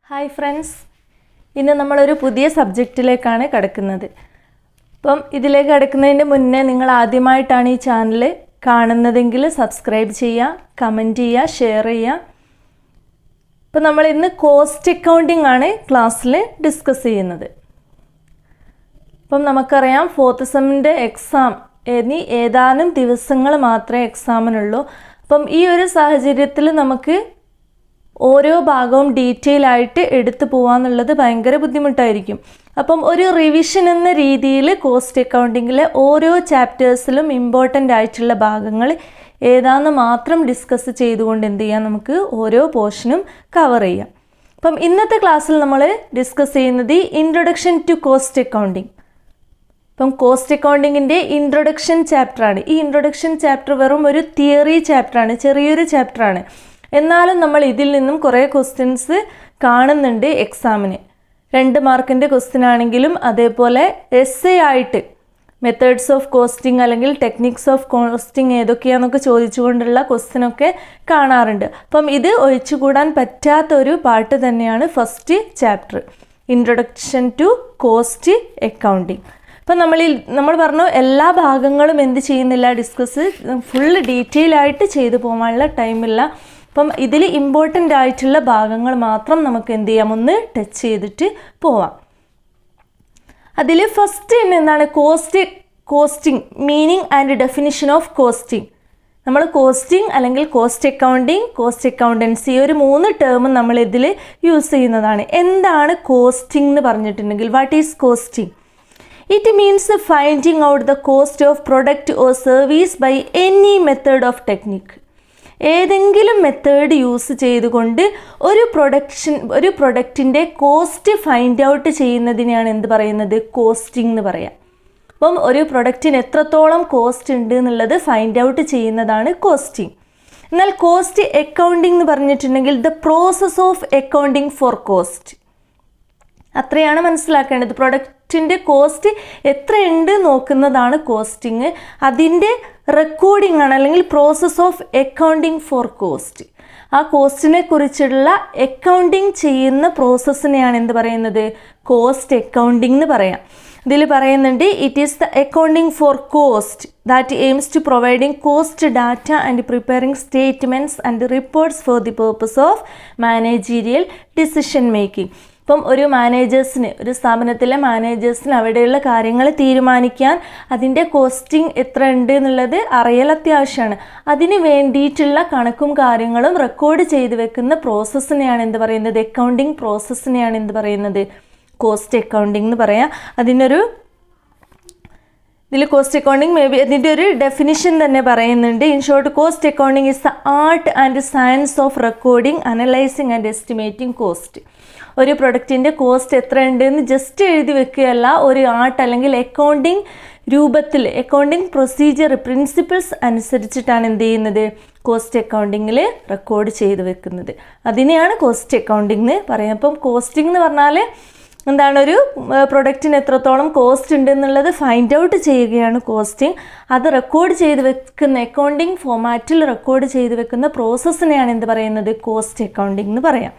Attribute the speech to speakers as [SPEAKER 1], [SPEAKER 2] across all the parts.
[SPEAKER 1] Hi friends, ഇന്ന് നമ്മളൊരു പുതിയ സബ്ജക്റ്റിലേക്കാണ് കടക്കുന്നത്. അപ്പം ഇതിലേക്ക് കടക്കുന്നതിന് മുന്നേ നിങ്ങൾ ആദ്യമായിട്ടാണ് ഈ ചാനൽ കാണുന്നതെങ്കിൽ സബ്സ്ക്രൈബ് ചെയ്യുക, കമൻറ്റ് ചെയ്യുക, ഷെയർ ചെയ്യുക. അപ്പം നമ്മൾ ഇന്ന് കോസ്റ്റ് അക്കൗണ്ടിംഗ് ആണ് ക്ലാസ്സിൽ ഡിസ്കസ് ചെയ്യുന്നത്. അപ്പം നമുക്കറിയാം ഫോർത്ത് സെമ്മിൻ്റെ എക്സാം ഇനി ഏതാനും ദിവസങ്ങൾ മാത്രമേ എക്സാമിനുള്ളൂ. അപ്പം ഈ ഒരു സാഹചര്യത്തിൽ നമുക്ക് ഓരോ ഭാഗവും ഡീറ്റെയിൽ ആയിട്ട് എടുത്തു പോകാമെന്നുള്ളത് ഭയങ്കര ബുദ്ധിമുട്ടായിരിക്കും. അപ്പം ഒരു റിവിഷൻ എന്ന രീതിയിൽ കോസ്റ്റ് അക്കൗണ്ടിങ്ങിലെ ഓരോ ചാപ്റ്റേഴ്സിലും ഇമ്പോർട്ടൻ്റ് ആയിട്ടുള്ള ഭാഗങ്ങൾ ഏതാണെന്ന് മാത്രം ഡിസ്കസ് ചെയ്തുകൊണ്ട് എന്ത് ചെയ്യാം, നമുക്ക് ഓരോ പോർഷനും കവർ ചെയ്യാം. അപ്പം ഇന്നത്തെ ക്ലാസ്സിൽ നമ്മൾ ഡിസ്കസ് ചെയ്യുന്നത് ഇൻട്രൊഡക്ഷൻ ടു കോസ്റ്റ് അക്കൗണ്ടിങ്. ഇപ്പം കോസ്റ്റ് അക്കൗണ്ടിങ്ങിൻ്റെ ഇൻട്രൊഡക്ഷൻ ചാപ്റ്ററാണ്. ഈ ഇൻട്രൊഡക്ഷൻ ചാപ്റ്റർ വെറും ഒരു തിയറി ചാപ്റ്ററാണ്, ചെറിയൊരു ചാപ്റ്ററാണ്. എന്നാലും നമ്മൾ ഇതിൽ നിന്നും കുറേ ക്വസ്റ്റ്യൻസ് കാണുന്നുണ്ട് എക്സാമിന്. 2 മാർക്കിൻ്റെ ക്വസ്റ്റ്യൻ ആണെങ്കിലും അതേപോലെ എസ്സേ ആയിട്ട് മെത്തേഡ്സ് ഓഫ് കോസ്റ്റിംഗ് അല്ലെങ്കിൽ ടെക്നിക്സ് ഓഫ് കോസ്റ്റിംഗ് ഏതൊക്കെയാണെന്നൊക്കെ ചോദിച്ചുകൊണ്ടുള്ള ക്വസ്റ്റ്യനൊക്കെ കാണാറുണ്ട്. അപ്പം ഇത് ഒഴിച്ചുകൂടാൻ പറ്റാത്തൊരു പാർട്ട് തന്നെയാണ് first chapter, introduction to cost accounting. അപ്പം നമ്മൾ പറഞ്ഞു എല്ലാ ഭാഗങ്ങളും എന്ത് ചെയ്യുന്നില്ല, ഡിസ്കസ് ഫുൾ ഡീറ്റെയിൽ ആയിട്ട് ചെയ്തു പോകാനുള്ള ടൈമില്ല. അപ്പം ഇതിൽ ഇമ്പോർട്ടൻ്റ് ആയിട്ടുള്ള ഭാഗങ്ങൾ മാത്രം നമുക്ക് എന്ത് ചെയ്യാം, ഒന്ന് ടച്ച് ചെയ്തിട്ട് പോവാം. അതിൽ ഫസ്റ്റ് തന്നെ എന്താണ് costing meaning and definition of costing. നമ്മൾ കോസ്റ്റിംഗ് അല്ലെങ്കിൽ കോസ്റ്റ് അക്കൗണ്ടിങ്, കോസ്റ്റ് അക്കൗണ്ടൻസി, ഒരു 3 ടേം നമ്മൾ ഇതിൽ യൂസ് ചെയ്യുന്നതാണ്. എന്താണ് കോസ്റ്റിംഗ് എന്ന് പറഞ്ഞിട്ടുണ്ടെങ്കിൽ, what is costing? It means finding out the cost of product or service by any method of technique. ഏതെങ്കിലും മെത്തേഡ് യൂസ് ചെയ്തുകൊണ്ട് ഒരു പ്രൊഡക്റ്റിൻ്റെ കോസ്റ്റ് ഫൈൻഡ് ഔട്ട് ചെയ്യുന്നതിനെയാണ് എന്ത് പറയുന്നത്, കോസ്റ്റിംഗ് എന്ന് പറയാം. അപ്പം ഒരു പ്രൊഡക്റ്റിന് എത്രത്തോളം കോസ്റ്റ് ഉണ്ട് എന്നുള്ളത് ഫൈൻഡ് ഔട്ട് ചെയ്യുന്നതാണ് കോസ്റ്റിംഗ്. എന്നാൽ കോസ്റ്റ് അക്കൗണ്ടിംഗ് എന്ന് പറഞ്ഞിട്ടുണ്ടെങ്കിൽ the process of accounting for cost, അത്രയാണ് മനസ്സിലാക്കേണ്ടത്. പ്രൊഡക്റ്റിൻ്റെ കോസ്റ്റ് എത്രയുണ്ട് നോക്കുന്നതാണ് കോസ്റ്റിംഗ്. അതിൻ്റെ റെക്കോർഡിംഗ് ആണ് അല്ലെങ്കിൽ process of accounting for cost. ആ കോസ്റ്റിനെ കുറിച്ചുള്ള അക്കൗണ്ടിങ് ചെയ്യുന്ന പ്രോസസ്സിനെയാണ് എന്ത് പറയുന്നത്, കോസ്റ്റ് അക്കൗണ്ടിംഗ് എന്ന് പറയാം. ഇതിൽ പറയുന്നുണ്ട്, it is the accounting for cost that aims to providing cost data and preparing statements and reports for the purpose of managerial decision making. ഇപ്പം ഒരു സ്ഥാപനത്തിലെ മാനേജേഴ്സിന് അവിടെയുള്ള കാര്യങ്ങൾ തീരുമാനിക്കാൻ അതിൻ്റെ കോസ്റ്റിംഗ് എത്ര ഉണ്ട് എന്നുള്ളത് അറിയൽ അത്യാവശ്യമാണ്. അതിന് വേണ്ടിയിട്ടുള്ള കണക്കും കാര്യങ്ങളും റെക്കോർഡ് ചെയ്ത് വെക്കുന്ന പ്രോസസ്സിനെയാണ് എന്ത് പറയുന്നത്, അക്കൗണ്ടിങ് പ്രോസസ്സിനെയാണ് എന്ത് പറയുന്നത്, കോസ്റ്റ് അക്കൗണ്ടിങ് എന്ന് പറയാം. ഇതിൽ കോസ്റ്റ് അക്കൗണ്ടിങ് അതിൻ്റെ ഒരു ഡെഫിനിഷൻ തന്നെ പറയുന്നുണ്ട്. In short, cost accounting is the art and science of recording, analysing and estimating cost. ഒരു പ്രൊഡക്റ്റിൻ്റെ കോസ്റ്റ് എത്ര ഉണ്ടെന്ന് ജസ്റ്റ് എഴുതി വെക്കുകയല്ല, ഒരു ആർട്ട് അല്ലെങ്കിൽ അക്കൗണ്ടിങ് രൂപത്തിൽ അക്കൗണ്ടിങ് പ്രൊസീജിയർ പ്രിൻസിപ്പിൾസ് അനുസരിച്ചിട്ടാണ് എന്ത് ചെയ്യുന്നത്, കോസ്റ്റ് അക്കൗണ്ടിങ്ങിൽ റെക്കോർഡ് ചെയ്ത് വെക്കുന്നത്. അതിനെയാണ് കോസ്റ്റ് അക്കൗണ്ടിങ് എന്ന് പറയുന്നത്. അപ്പം കോസ്റ്റിംഗ് എന്ന് പറഞ്ഞാൽ എന്താണ്, ഒരു പ്രൊഡക്റ്റിന് എത്രത്തോളം കോസ്റ്റ് ഉണ്ട് എന്നുള്ളത് ഫൈൻഡ് ഔട്ട് ചെയ്യുകയാണ് കോസ്റ്റിംഗ്. അത് റെക്കോർഡ് ചെയ്ത് വെക്കുന്ന അക്കൗണ്ടിങ് ഫോമാറ്റിൽ റെക്കോർഡ് ചെയ്ത് വെക്കുന്ന പ്രോസസ്സിനെയാണ് എന്ത് പറയുന്നത്, കോസ്റ്റ് അക്കൗണ്ടിങ് എന്ന് പറയാം.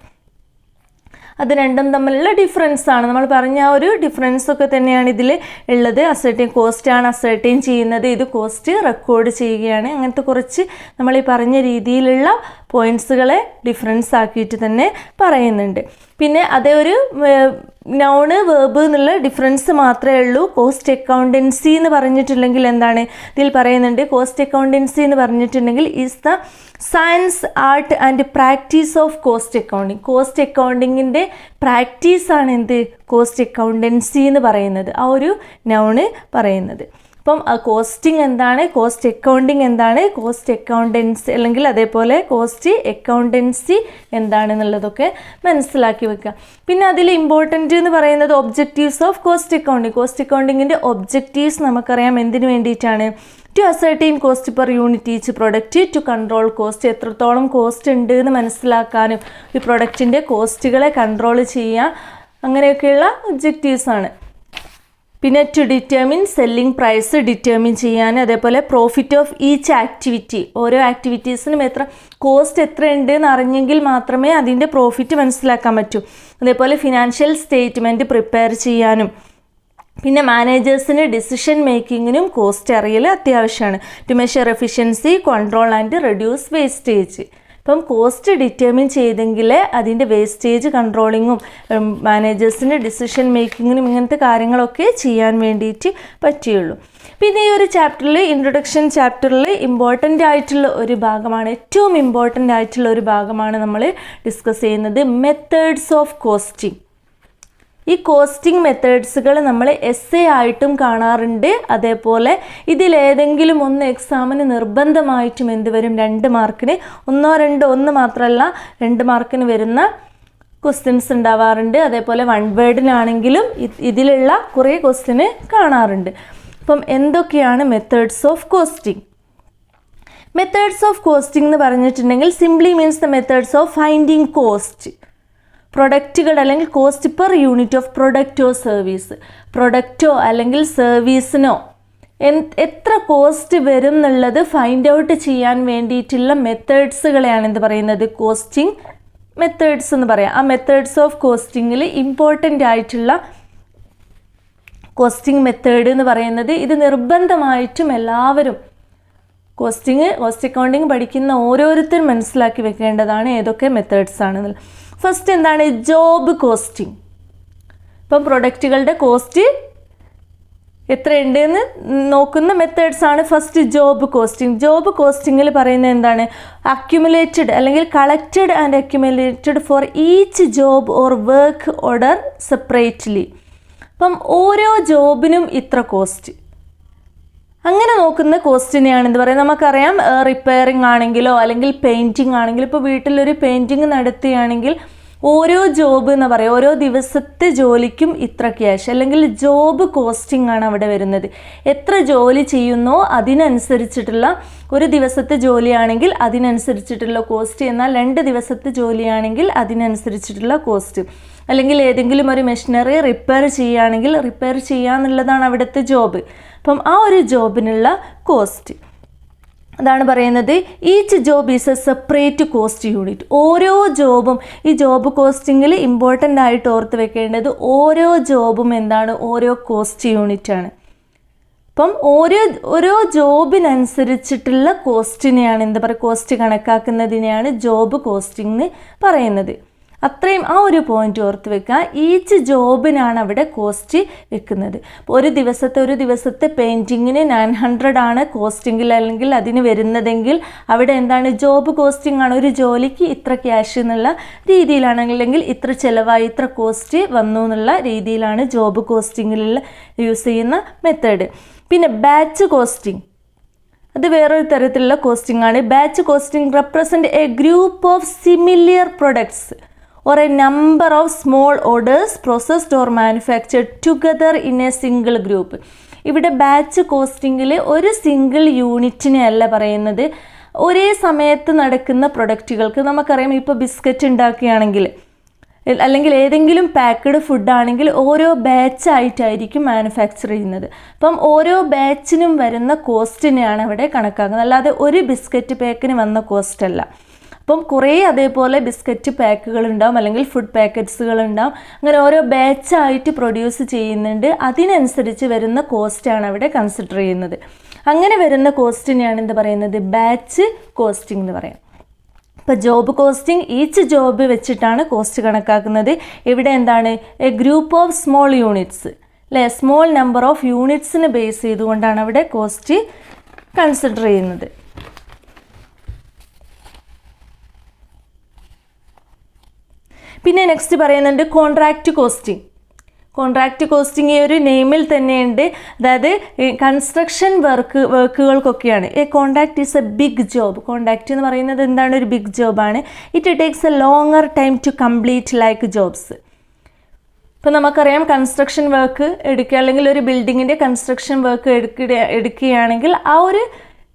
[SPEAKER 1] അത് രണ്ടും തമ്മിലുള്ള ഡിഫറൻസ് ആണ്. നമ്മൾ പറഞ്ഞ ആ ഒരു ഡിഫറൻസ് ഒക്കെ തന്നെയാണ് ഇതിൽ ഉള്ളത്. അസർട്ടൈൻ കോസ്റ്റാണ് അസർട്ടൈൻ ചെയ്യുന്നത്, ഇത് കോസ്റ്റ് റെക്കോർഡ് ചെയ്യുകയാണ്. അങ്ങനത്തെ കുറച്ച് നമ്മൾ ഈ പറഞ്ഞ രീതിയിലുള്ള പോയിൻറ്റ്സുകളെ ഡിഫറൻസ് ആക്കിയിട്ട് തന്നെ പറയുന്നുണ്ട്. പിന്നെ അതേ ഒരു നൗണ് വേർബ് എന്നുള്ള ഡിഫറൻസ് മാത്രമേ ഉള്ളൂ. കോസ്റ്റ് അക്കൗണ്ടൻസി എന്ന് പറഞ്ഞിട്ടുണ്ടെങ്കിൽ എന്താണ്, ഇതിൽ പറയുന്നുണ്ട്, കോസ്റ്റ് അക്കൗണ്ടൻസി എന്ന് പറഞ്ഞിട്ടുണ്ടെങ്കിൽ is the science, art and practice of cost accounting. Cost അക്കൗണ്ടിങ്ങിൻ്റെ പ്രാക്ടീസാണ് എന്ത്, കോസ്റ്റ് അക്കൗണ്ടൻസി എന്ന് പറയുന്നത്, ആ ഒരു നൗണ് പറയുന്നത്. അപ്പം കോസ്റ്റിംഗ് എന്താണ്, കോസ്റ്റ് അക്കൗണ്ടിങ് എന്താണ്, കോസ്റ്റ് അക്കൗണ്ടൻസി അല്ലെങ്കിൽ അതേപോലെ കോസ്റ്റ് അക്കൗണ്ടൻസി എന്താണെന്നുള്ളതൊക്കെ മനസ്സിലാക്കി വെക്കുക. പിന്നെ അതിൽ ഇമ്പോർട്ടൻ്റ് എന്ന് പറയുന്നത് objectives of cost accounting. Cost അക്കൗണ്ടിങ്ങിൻ്റെ ഒബ്ജക്റ്റീവ്സ് നമുക്കറിയാം എന്തിനു വേണ്ടിയിട്ടാണ്, to ascertain cost per unit each product, to control cost, എത്രത്തോളം കോസ്റ്റ് ഉണ്ട് എന്ന് മനസ്സിലാക്കാനും ഈ പ്രൊഡക്റ്റിൻ്റെ കോസ്റ്റുകളെ കൺട്രോൾ ചെയ്യുക, അങ്ങനെയൊക്കെയുള്ള ഒബ്ജക്റ്റീവ്സാണ്. പിന്നെ to determine selling price determine ചെയ്യാൻ, അതേപോലെ പ്രോഫിറ്റ് ഓഫ് ഈച്ച് ആക്ടിവിറ്റി, ഓരോ ആക്ടിവിറ്റീസിനും കോസ്റ്റ് എത്ര ഉണ്ട് എന്ന് അറിഞ്ഞെങ്കിൽ മാത്രമേ അതിൻ്റെ പ്രോഫിറ്റ് മനസ്സിലാക്കാൻ പറ്റൂ. അതേപോലെ ഫിനാൻഷ്യൽ സ്റ്റേറ്റ്മെൻറ്റ് പ്രിപ്പയർ ചെയ്യാനും പിന്നെ മാനേജേഴ്സിന് ഡിസിഷൻ മേക്കിങ്ങിനും കോസ്റ്റ് അറിയൽ അത്യാവശ്യമാണ്. To measure efficiency, control and reduce wastage. ഇപ്പം കോസ്റ്റ് ഡിറ്റർമിൻ ചെയ്തെങ്കിൽ അതിൻ്റെ വേസ്റ്റേജ് കൺട്രോളിങ്ങും മാനേജേഴ്സിന് ഡിസിഷൻ മേക്കിങ്ങിനും ഇങ്ങനത്തെ കാര്യങ്ങളൊക്കെ ചെയ്യാൻ വേണ്ടിയിട്ട് പറ്റുകയുള്ളൂ. പിന്നെ ഈ ഒരു ചാപ്റ്ററിൽ, ഇൻട്രൊഡക്ഷൻ ചാപ്റ്ററിൽ ഇമ്പോർട്ടൻ്റ് ആയിട്ടുള്ള ഒരു ഭാഗമാണ്, ഏറ്റവും ഇമ്പോർട്ടൻ്റ് ആയിട്ടുള്ള ഒരു ഭാഗമാണ് നമ്മൾ ഡിസ്കസ് ചെയ്യുന്നത്, മെത്തേഡ്സ് ഓഫ് കോസ്റ്റിംഗ്. ഈ കോസ്റ്റിംഗ് മെത്തേഡ്സുകൾ നമ്മൾ എസ്സേ ആയിട്ടും കാണാറുണ്ട്. അതേപോലെ ഇതിലേതെങ്കിലും ഒന്ന് എക്സാമിന് നിർബന്ധമായിട്ടും എന്ത് വരും, 2 മാർക്കിന്, 1 2 1 മാത്രമല്ല 2 മാർക്കിന് വരുന്ന ക്വസ്റ്റ്യൻസ് ഉണ്ടാവാറുണ്ട്. അതേപോലെ 1 വേർഡിനാണെങ്കിലും ഇതിലുള്ള കുറേ ക്വസ്റ്റ്യന് കാണാറുണ്ട്. അപ്പം എന്തൊക്കെയാണ് methods of costing? Methods of costing എന്ന് പറഞ്ഞിട്ടുണ്ടെങ്കിൽ simply means the methods of finding cost. പ്രൊഡക്റ്റുകൾ അല്ലെങ്കിൽ കോസ്റ്റ് പെർ യൂണിറ്റ് ഓഫ് പ്രൊഡക്റ്റോ സർവീസ്, പ്രൊഡക്റ്റോ അല്ലെങ്കിൽ സർവീസിനോ എത്ര കോസ്റ്റ് വരും എന്നുള്ളത് ഫൈൻഡ് ഔട്ട് ചെയ്യാൻ വേണ്ടിയിട്ടുള്ള മെത്തേഡ്സുകളെയാണ് എന്ത് പറയുന്നത്, കോസ്റ്റിംഗ് മെത്തേഡ്സ് എന്ന് പറയാം. ആ മെത്തേഡ്സ് ഓഫ് കോസ്റ്റിങ്ങിൽ ഇമ്പോർട്ടൻ്റ് ആയിട്ടുള്ള കോസ്റ്റിംഗ് മെത്തേഡ് എന്ന് പറയുന്നത്, ഇത് നിർബന്ധമായിട്ടും എല്ലാവരും കോസ്റ്റ് അക്കൗണ്ടിങ് പഠിക്കുന്ന ഓരോരുത്തരും മനസ്സിലാക്കി വെക്കേണ്ടതാണ് ഏതൊക്കെ മെത്തേഡ്സ് ആണെന്നുള്ളത്. ഫസ്റ്റ് എന്താണ്, ജോബ് കോസ്റ്റിംഗ്. ഇപ്പം പ്രൊഡക്റ്റുകളുടെ കോസ്റ്റ് എത്രയുണ്ട് എന്ന് നോക്കുന്ന മെത്തേഡ്സാണ് ഫസ്റ്റ് ജോബ് കോസ്റ്റിംഗ്. ജോബ് കോസ്റ്റിങ്ങിൽ പറയുന്നത് എന്താണ്, അക്യുമുലേറ്റഡ് അല്ലെങ്കിൽ collected and accumulated for each job or work order separately. അപ്പം ഓരോ ജോബിനും ഇത്ര കോസ്റ്റ്, അങ്ങനെ നോക്കുന്ന കോസ്റ്റിനെയാണ് എന്ത് പറയുക. നമുക്കറിയാം റിപ്പയറിംഗ് ആണെങ്കിലോ അല്ലെങ്കിൽ പെയിൻറ്റിങ് ആണെങ്കിലോ, ഇപ്പോൾ വീട്ടിലൊരു പെയിൻറ്റിങ് നടത്തുകയാണെങ്കിൽ ഓരോ ജോബ് എന്ന് പറയാം, ഓരോ ദിവസത്തെ ജോലിക്കും ഇത്ര ക്യാഷ്, അല്ലെങ്കിൽ ജോബ് കോസ്റ്റിംഗ് ആണ് അവിടെ വരുന്നത്. എത്ര ജോലി ചെയ്യുന്നോ അതിനനുസരിച്ചിട്ടുള്ള, ഒരു ദിവസത്തെ ജോലിയാണെങ്കിൽ അതിനനുസരിച്ചിട്ടുള്ള കോസ്റ്റ്, എന്നാൽ 2 ദിവസത്തെ ജോലിയാണെങ്കിൽ അതിനനുസരിച്ചിട്ടുള്ള കോസ്റ്റ്. അല്ലെങ്കിൽ ഏതെങ്കിലും ഒരു മെഷീനറി റിപ്പയർ ചെയ്യുകയാണെങ്കിൽ റിപ്പയർ ചെയ്യാന്നുള്ളതാണ് അവിടുത്തെ ജോബ്. അപ്പം ആ ഒരു ജോബിനുള്ള കോസ്റ്റ് അതാണ് പറയുന്നത്. Each job is A separate cost unit. ഓരോ ജോബും, ഈ ജോബ് കോസ്റ്റിങ്ങിൽ ഇമ്പോർട്ടൻ്റ് ആയിട്ട് ഓർത്ത് വെക്കേണ്ടത് ഓരോ ജോബും എന്താണ്, ഓരോ കോസ്റ്റ് യൂണിറ്റാണ്. അപ്പം ഓരോ ജോബിനനുസരിച്ചിട്ടുള്ള കോസ്റ്റിനെയാണ് എന്താ പറയുക, കോസ്റ്റ് കണക്കാക്കുന്നതിനെയാണ് ജോബ് കോസ്റ്റിംഗ് എന്ന് പറയുന്നത്. അത്രയും ആ ഒരു പോയിന്റ് ഓർത്ത് വെക്കുക. ഈച്ച് ജോബിനാണ് അവിടെ കോസ്റ്റ് വെക്കുന്നത്. ഒരു ദിവസത്തെ പെയിൻറ്റിങ്ങിന് 900 ആണ് കോസ്റ്റിങ്ങിൽ അല്ലെങ്കിൽ അതിന് വരുന്നതെങ്കിൽ അവിടെ എന്താണ്, ജോബ് കോസ്റ്റിംഗ് ആണ്. ഒരു ജോലിക്ക് ഇത്ര ക്യാഷ് എന്നുള്ള രീതിയിലാണെങ്കിൽ ഇത്ര ചിലവായി, ഇത്ര കോസ്റ്റ് വന്നു എന്നുള്ള രീതിയിലാണ് ജോബ് കോസ്റ്റിങ്ങിലുള്ള യൂസ് ചെയ്യുന്ന മെത്തേഡ്. പിന്നെ ബാച്ച് കോസ്റ്റിംഗ്, അത് വേറൊരു തരത്തിലുള്ള കോസ്റ്റിംഗ് ആണ്. Batch costing represent A group of similar products or a number of small orders processed or manufactured together in a single group. ഇവിടെ ബാച്ച് കോസ്റ്റിങ്ങിൽ ഒരു സിംഗിൾ യൂണിറ്റിനെ അല്ല പറയുന്നത്, ഒരേ സമയത്ത് നടക്കുന്ന പ്രൊഡക്റ്റുകൾക്ക്. നമുക്കറിയാം, ഇപ്പോൾ ബിസ്ക്കറ്റ് ഉണ്ടാക്കുകയാണെങ്കിൽ അല്ലെങ്കിൽ ഏതെങ്കിലും പാക്ക്ഡ് ഫുഡാണെങ്കിൽ ഓരോ ബാച്ചായിട്ടായിരിക്കും മാനുഫാക്ചർ ചെയ്യുന്നത്. അപ്പം ഓരോ ബാച്ചിനും വരുന്ന കോസ്റ്റിനെയാണ് അവിടെ കണക്കാക്കുന്നത്, അല്ലാതെ ഒരു ബിസ്ക്കറ്റ് പാക്കിന് വന്ന കോസ്റ്റ് അല്ല. അപ്പം കുറേ അതേപോലെ ബിസ്ക്കറ്റ് പാക്കുകൾ ഉണ്ടാവും അല്ലെങ്കിൽ ഫുഡ് പാക്കറ്റ്സുകൾ ഉണ്ടാവും. അങ്ങനെ ഓരോ ബാച്ചായിട്ട് പ്രൊഡ്യൂസ് ചെയ്യുന്നുണ്ട്, അതിനനുസരിച്ച് വരുന്ന കോസ്റ്റാണ് അവിടെ കൺസിഡർ ചെയ്യുന്നത്. അങ്ങനെ വരുന്ന കോസ്റ്റിനെയാണ് എന്ത് പറയുന്നത്, ബാച്ച് കോസ്റ്റിംഗ് എന്ന് പറയാം. ഇപ്പോൾ ജോബ് കോസ്റ്റിംഗ് ഈച്ച് ജോബ് വെച്ചിട്ടാണ് കോസ്റ്റ് കണക്കാക്കുന്നത്. ഇവിടെ എന്താണ്, A group of small units അല്ലേ, സ്മോൾ നമ്പർ ഓഫ് യൂണിറ്റ്സിന് ബേസ് ചെയ്തുകൊണ്ടാണ് അവിടെ കോസ്റ്റ് കൺസിഡർ ചെയ്യുന്നത്. പിന്നെ നെക്സ്റ്റ് പറയുന്നുണ്ട് കോൺട്രാക്റ്റ് കോസ്റ്റിംഗ്. കോൺട്രാക്റ്റ് കോസ്റ്റിംഗ് ഈ ഒരു നെയിമിൽ തന്നെയുണ്ട്. അതായത് കൺസ്ട്രക്ഷൻ വർക്കുകൾക്കൊക്കെയാണ്. A contract is a big job. Contract എന്ന് പറയുന്നത് എന്താണ്, ഒരു ബിഗ് ജോബാണ്. It takes a longer time to complete like jobs. ഇപ്പോൾ നമുക്കറിയാം, കൺസ്ട്രക്ഷൻ വർക്ക് എടുക്കുക അല്ലെങ്കിൽ ഒരു ബിൽഡിങ്ങിൻ്റെ കൺസ്ട്രക്ഷൻ വർക്ക് എടുക്കുകയാണെങ്കിൽ ആ ഒരു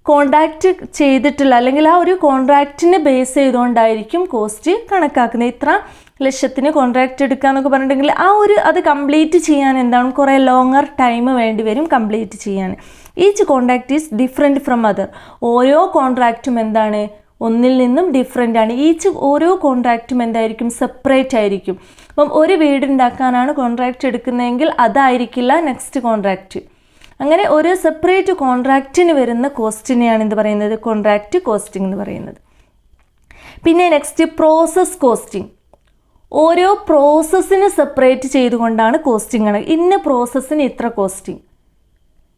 [SPEAKER 1] കോൺട്രാക്റ്റ് ചെയ്തിട്ടുള്ള അല്ലെങ്കിൽ ആ ഒരു കോൺട്രാക്റ്റിനെ ബേസ് ചെയ്തുകൊണ്ടായിരിക്കും കോസ്റ്റ് കണക്കാക്കുന്നത്. ഇത്ര ലക്ഷത്തിന് കോൺട്രാക്റ്റ് എടുക്കുക എന്നൊക്കെ പറഞ്ഞിട്ടുണ്ടെങ്കിൽ അത് കംപ്ലീറ്റ് ചെയ്യാൻ എന്താണ്, കുറേ ലോങ്ങർ ടൈം വേണ്ടി വരും കംപ്ലീറ്റ് ചെയ്യാൻ. Each contract is different from other. ഓരോ കോൺട്രാക്റ്റും എന്താണ്, ഒന്നിൽ നിന്നും ഡിഫറെൻ്റ് ആണ്. ഓരോ കോൺട്രാക്റ്റും എന്തായിരിക്കും, സെപ്പറേറ്റ് ആയിരിക്കും. അപ്പം ഒരു വീടുണ്ടാക്കാനാണ് കോൺട്രാക്റ്റ് എടുക്കുന്നതെങ്കിൽ അതായിരിക്കില്ല നെക്സ്റ്റ് കോൺട്രാക്റ്റ്. അങ്ങനെ ഒരു സെപ്പറേറ്റ് കോൺട്രാക്റ്റിന് വരുന്ന കോസ്റ്റിനെയാണ് എന്ത് പറയുന്നത്, കോൺട്രാക്റ്റ് കോസ്റ്റിംഗ് എന്ന് പറയുന്നത്. പിന്നെ നെക്സ്റ്റ് പ്രോസസ് കോസ്റ്റിംഗ്. ഓരോ പ്രോസസ്സിന് സെപ്പറേറ്റ് ചെയ്തുകൊണ്ടാണ് കോസ്റ്റിംഗ് ആണ്. ഇന്ന പ്രോസസ്സിന് ഇത്ര കോസ്റ്റിംഗ്,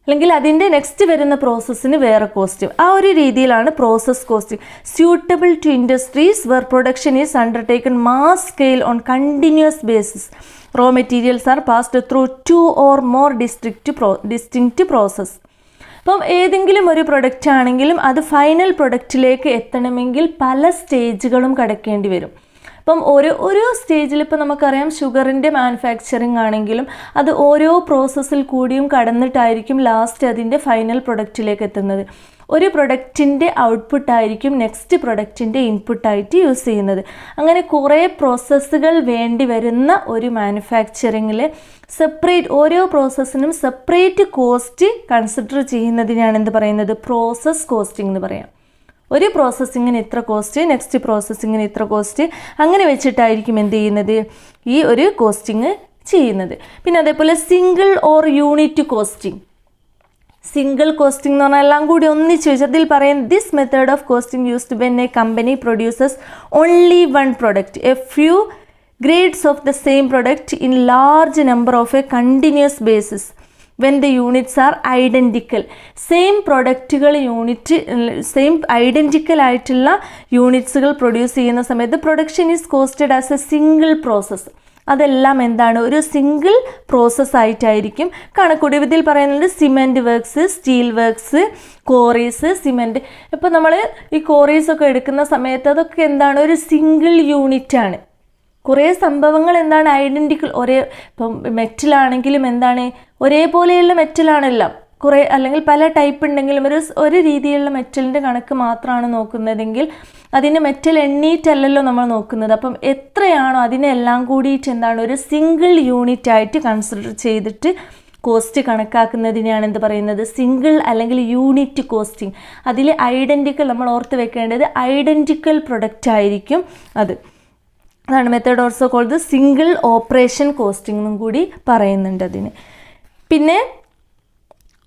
[SPEAKER 1] അല്ലെങ്കിൽ അതിൻ്റെ നെക്സ്റ്റ് വരുന്ന പ്രോസസ്സിന് വേറെ കോസ്റ്റ്. ആ ഒരു രീതിയിലാണ് process costing. Suitable to industries where production is undertaken mass scale on continuous basis. Raw materials are passed through 2 or more distinct process. അപ്പം ഏതെങ്കിലും ഒരു പ്രൊഡക്റ്റ് ആണെങ്കിലും അത് ഫൈനൽ പ്രൊഡക്റ്റിലേക്ക് എത്തണമെങ്കിൽ പല സ്റ്റേജുകളും കടക്കേണ്ടി വരും. അപ്പം ഓരോ സ്റ്റേജിൽ ഇപ്പോൾ നമുക്കറിയാം ഷുഗറിൻ്റെ മാനുഫാക്ചറിങ് ആണെങ്കിലും അത് ഓരോ പ്രോസസ്സിൽ കൂടിയും കടന്നിട്ടായിരിക്കും ലാസ്റ്റ് അതിൻ്റെ ഫൈനൽ പ്രൊഡക്റ്റിലേക്ക് എത്തുന്നത്. ഒരു പ്രൊഡക്റ്റിൻ്റെ ഔട്ട്പുട്ടായിരിക്കും നെക്സ്റ്റ് പ്രൊഡക്റ്റിൻ്റെ ഇൻപുട്ടായിട്ട് യൂസ് ചെയ്യുന്നത്. അങ്ങനെ കുറേ പ്രോസസ്സുകൾ വേണ്ടി വരുന്ന ഒരു മാനുഫാക്ചറിങ്ങിൽ ഓരോ പ്രോസസ്സിനും സെപ്പറേറ്റ് കോസ്റ്റ് കൺസിഡർ ചെയ്യുന്നതിനാണ് എന്ത് പറയുന്നത്, പ്രോസസ് കോസ്റ്റിംഗ് എന്ന് പറയാം. ഒരു പ്രോസസ്സിങ്ങിന് ഇത്ര കോസ്റ്റ്, നെക്സ്റ്റ് പ്രോസസ്സിങ്ങിന് ഇത്ര കോസ്റ്റ്, അങ്ങനെ വെച്ചിട്ടായിരിക്കും എന്ത് ചെയ്യുന്നത്, ഈ ഒരു കോസ്റ്റിംഗ് ചെയ്യുന്നത്. പിന്നെ അതേപോലെ single or unit costing. Single costing എന്ന് പറഞ്ഞാൽ എല്ലാം കൂടി ഒന്നിച്ച് വെച്ച് അതിൽ പറയുന്നത് this method of costing used when A company produces only one product, A few grades of the same product in large number of A continuous basis when the units are identical. Same പ്രൊഡക്റ്റുകൾ identical ആയിട്ടുള്ള യൂണിറ്റ്സുകൾ produce ചെയ്യുന്ന സമയത്ത് production is costed as A single process. അതെല്ലാം എന്താണ്, ഒരു single process ആയിട്ടായിരിക്കും കണക്കൂടി. ഇതിൽ പറയുന്നത് cement works, steel works, quarries, cement. ഇപ്പോൾ നമ്മൾ ഈ കോറീസൊക്കെ എടുക്കുന്ന സമയത്ത് അതൊക്കെ എന്താണ്, ഒരു സിംഗിൾ യൂണിറ്റ് ആണ്. കുറേ സംഭവങ്ങൾ എന്താണ് ഐഡൻറ്റിക്കൽ, ഇപ്പം മെറ്റലാണെങ്കിലും എന്താണ് ഒരേപോലെയുള്ള മെറ്റലാണെല്ലാം. കുറേ അല്ലെങ്കിൽ പല ടൈപ്പ് ഉണ്ടെങ്കിലും ഒരു രീതിയിലുള്ള മെറ്റലിൻ്റെ കണക്ക് മാത്രമാണ് നോക്കുന്നതെങ്കിൽ അതിന് മെറ്റൽ എണ്ണീറ്റല്ലല്ലോ നമ്മൾ നോക്കുന്നത്. അപ്പം എത്രയാണോ അതിനെല്ലാം കൂടിയിട്ട് എന്താണ് ഒരു സിംഗിൾ യൂണിറ്റ് ആയിട്ട് കൺസിഡർ ചെയ്തിട്ട് കോസ്റ്റ് കണക്കാക്കുന്നതിനെയാണ് എന്ത് പറയുന്നത്, സിംഗിൾ അല്ലെങ്കിൽ യൂണിറ്റ് കോസ്റ്റിംഗ്. അതിൽ ഐഡൻറ്റിക്കൽ നമ്മൾ ഓർത്ത് വെക്കേണ്ടത് ഐഡൻറ്റിക്കൽ പ്രൊഡക്റ്റ് ആയിരിക്കും അത്. അതാണ് method also called single operation costing എന്നും കൂടി പറയുന്നുണ്ട് അതിന്. പിന്നെ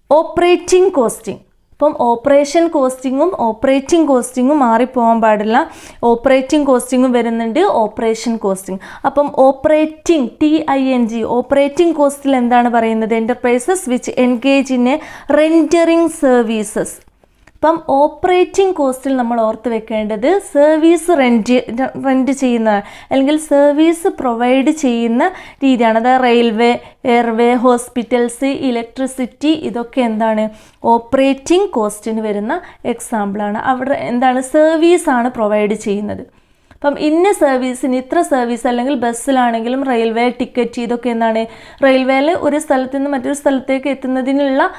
[SPEAKER 1] ഓപ്പറേറ്റിംഗ് കോസ്റ്റിംഗ്. ഇപ്പം ഓപ്പറേഷൻ കോസ്റ്റിങ്ങും ഓപ്പറേറ്റിംഗ് കോസ്റ്റിങ്ങും മാറിപ്പോകാൻ പാടില്ല. ഓപ്പറേറ്റിംഗ് കോസ്റ്റിങ്ങും വരുന്നുണ്ട്, ഓപ്പറേഷൻ കോസ്റ്റിംഗ്. അപ്പം ഓപ്പറേറ്റിംഗ് TING ഓപ്പറേറ്റിംഗ് കോസ്റ്റിൽ എന്താണ് പറയുന്നത്, enterprises which engage in a rendering services. അപ്പം ഓപ്പറേറ്റിംഗ് കോസ്റ്റിൽ നമ്മൾ ഓർത്ത് വെക്കേണ്ടത് സർവീസ് റെൻറ്റ് ചെയ്യുന്ന അല്ലെങ്കിൽ സർവീസ് പ്രൊവൈഡ് ചെയ്യുന്ന രീതിയാണ്. അതായത് റെയിൽവേ, എയർവേ, ഹോസ്പിറ്റൽസ്, ഇലക്ട്രിസിറ്റി, ഇതൊക്കെ എന്താണ് ഓപ്പറേറ്റിംഗ് കോസ്റ്റിന് വരുന്ന എക്സാമ്പിളാണ്. അവിടെ എന്താണ് സർവീസാണ് പ്രൊവൈഡ് ചെയ്യുന്നത്. അപ്പം ഇന്ന സർവീസിന് ഇത്ര സർവീസ്, അല്ലെങ്കിൽ ബസ്സിലാണെങ്കിലും റെയിൽവേ ടിക്കറ്റ്, ഇതൊക്കെ എന്താണ് റെയിൽവേയിൽ ഒരു സ്ഥലത്ത് നിന്ന് മറ്റൊരു സ്ഥലത്തേക്ക് എത്തുന്നതിനുള്ള